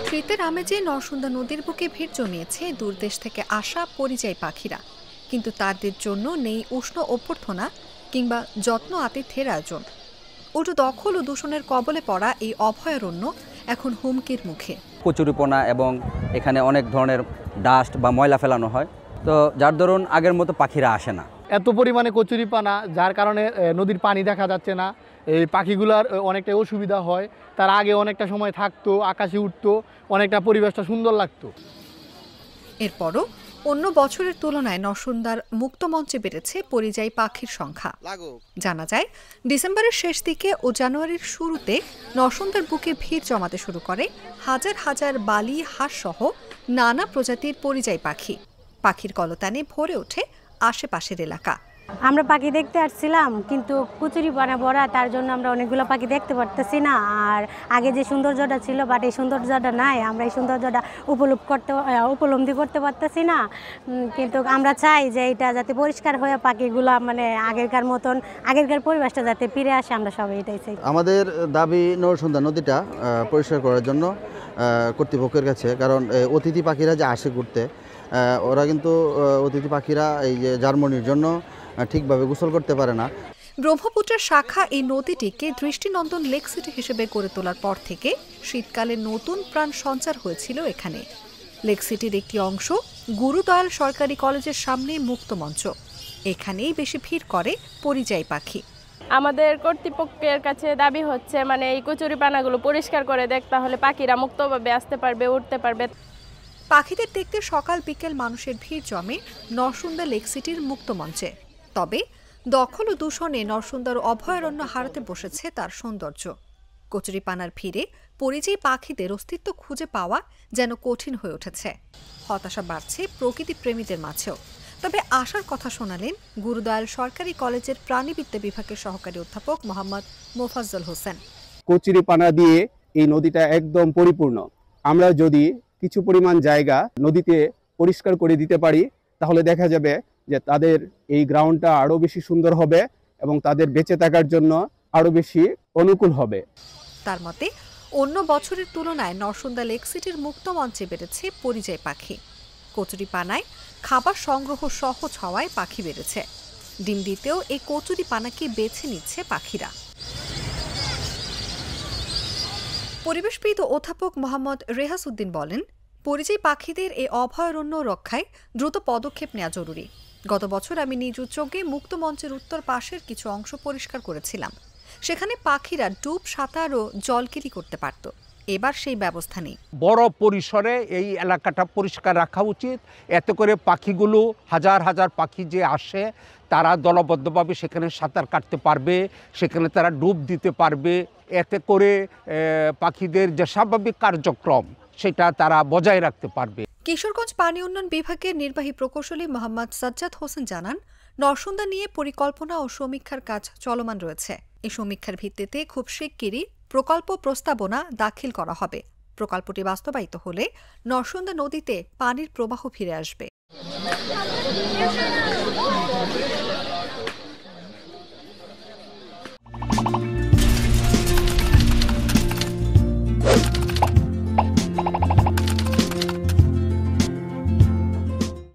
শীতের আমেজে নরসুন্দা নদীর বুকে ভিড় জমিয়েছে দূরদেশ থেকে আসা পরিযায়ী পাখিরা, কিন্তু তাদের জন্য নেই উষ্ণ অভ্যর্থনা কিংবা যত্ন আতিথ্যের আয়োজন। উল্টো দখল ও দূষণের কবলে পড়া এই অভয়ারণ্য এখন হুমকির মুখে। কচুরিপনা এবং এখানে অনেক ধরনের ডাস্ট বা ময়লা ফেলানো হয়, তো যার দরুন আগের মতো পাখিরা আসে না। এত পরিমাণে কচুরিপানা, যার কারণে নদীর পানি দেখা যাচ্ছে না। এই পাখিগুলার অনেকটা অসুবিধা হয়। তার আগে অনেকটা সময় থাকতো, আকাশে উঠতো, অনেকটা পরিবেশটা সুন্দর লাগতো। এরপরও অন্য বছরের তুলনায় নরসুন্দার মুক্ত মঞ্চে বেড়েছে পরিযায়ী পাখির সংখ্যা। জানা যায়, ডিসেম্বরের শেষ দিকে ও জানুয়ারির শুরুতে নরসুন্দার বুকে ভিড় জমাতে শুরু করে হাজার হাজার বালি, হাঁস সহ নানা প্রজাতির পরিযায়ী পাখি। পাখির কলতানে ভরে ওঠে আশেপাশের এলাকা। আমরা পাখি দেখতে আসছিলাম, কিন্তু কচুরিপানা ভরা, তার জন্য আমরা অনেকগুলো পাখি দেখতে পারতেছি না। আর আগে যে সৌন্দর্যটা ছিল, বাট এই সৌন্দর্যটা নাই। আমরা এই সৌন্দর্যটা উপলব্ধি করতে পারতেছি না। কিন্তু আমরা চাই যে এটা যাতে পরিষ্কার হয়ে পাখিগুলো মানে আগেরকার মতন, আগেরকার পরিবেশটা যাতে ফিরে আসে, আমরা সবাই এটাই চাই। আমাদের দাবি নরসুন্দা নদীটা পরিষ্কার করার জন্য কর্তৃপক্ষের কাছে, কারণ অতিথি পাখিরা যে আসে ঘুরতে, ওরা কিন্তু অতিথি পাখিরা এই যে জার্মনির জন্য ঠিকভাবে গোসল করতে পারে না। ব্রহ্মপুত্রের শাখা এই নদীটিকে দৃষ্টিনন্দন লেক সিটি হিসেবে গড়ে তোলার পর থেকে শীতকালে নতুন প্রাণ সঞ্চার হয়েছিল এখানে। লেক সিটির একটি অংশ গুরুদয়াল সরকারি কলেজের সামনে মুক্ত মঞ্চ। এখানেই বেশি ভিড় করে পরিযায়ী পাখি। আমাদের কর্তৃপক্ষের কাছে দাবি হচ্ছে মানে এই কচুরিপানাগুলো পরিষ্কার করে দেখ, তাহলে পাখিরা মুক্তভাবে আসতে পারবে, উঠতে পারবে। পাখিদের দেখতে সকাল বিকেল মানুষের ভিড় জমে নরসুন্দা লেক সিটির মুক্ত মঞ্চে। তবে দখল ও দূষণে নরসুন্দার অভয়ারণ্য হারাতে বসেছে তার সৌন্দর্য। কচুরিপানার ভিড়ে পরিযায়ী পাখিদের অস্তিত্ব খুঁজে পাওয়া যেন কঠিন হয়ে উঠেছে। হতাশা বাড়ছে প্রকৃতি প্রেমীদের মাঝেও। তবে আশার কথা শোনালেন গুরুদয়াল সরকারি কলেজের প্রাণীবিদ্যা বিভাগের সহকারী অধ্যাপক মোহাম্মদ মোফাজ্জল হোসেন। কচুরিপানা দিয়ে এই নদীটা একদম পরিপূর্ণ। আমরা যদি কিছু পরিমাণ জায়গা নদীতে পরিষ্কার করে দিতে পারি, তাহলে দেখা যাবে যে তাদের এই গ্রাউন্ডটা আরো বেশি সুন্দর হবে এবং তাদের বেঁচে থাকার জন্য আরো বেশি অনুকূল হবে। তার মতে অন্য বছরের তুলনায় নরসুন্দা লেক সিটির মুক্ত মঞ্চে বেড়েছে পরিযায়ী পাখি। কচুরিপানায় খাবার সংগ্রহ সহজ হওয়ায় পাখি বেড়েছে। ডিম দিতেও এই কচুরিপানাকে বেছে নিচ্ছে পাখিরা। পরিবেশবিদ ও অধ্যাপক মোহাম্মদ রেহাস উদ্দিন বলেন, পরিযায়ী পাখিদের এই অভয়ারণ্য রক্ষায় দ্রুত পদক্ষেপ নেওয়া জরুরি। গত বছর আমি নিজ উদ্যোগে মুক্ত মঞ্চের উত্তর পাশের কিছু অংশ পরিষ্কার করেছিলাম। সেখানে পাখিরা ডুব, সাঁতার ও জলকিরি করতে পারত। এবার সেই ব্যবস্থা নেই। বড় পরিসরে এই এলাকাটা পরিষ্কার রাখা উচিত। এতে করে পাখিগুলো, হাজার হাজার পাখি যে আসে, তারা দলবদ্ধভাবে সেখানে সাঁতার কাটতে পারবে, সেখানে তারা ডুব দিতে পারবে। এতে করে পাখিদের যে স্বাভাবিক কার্যক্রম সেটা তারা বজায় রাখতে পারবে। কিশোরগঞ্জ পানি উন্নয়ন বিভাগের নির্বাহী প্রকৌশলী মোহাম্মদ সাজ্জাদ হোসেন জানান, নরসুন্দা নিয়ে পরিকল্পনা ও সমীক্ষার কাজ চলমান রয়েছে। এই সমীক্ষার ভিত্তিতে খুব শিগগিরই প্রকল্প প্রস্তাবনা দাখিল করা হবে। প্রকল্পটি বাস্তবায়িত হলে নরসুন্দা নদীতে পানির প্রবাহ ফিরে আসবে।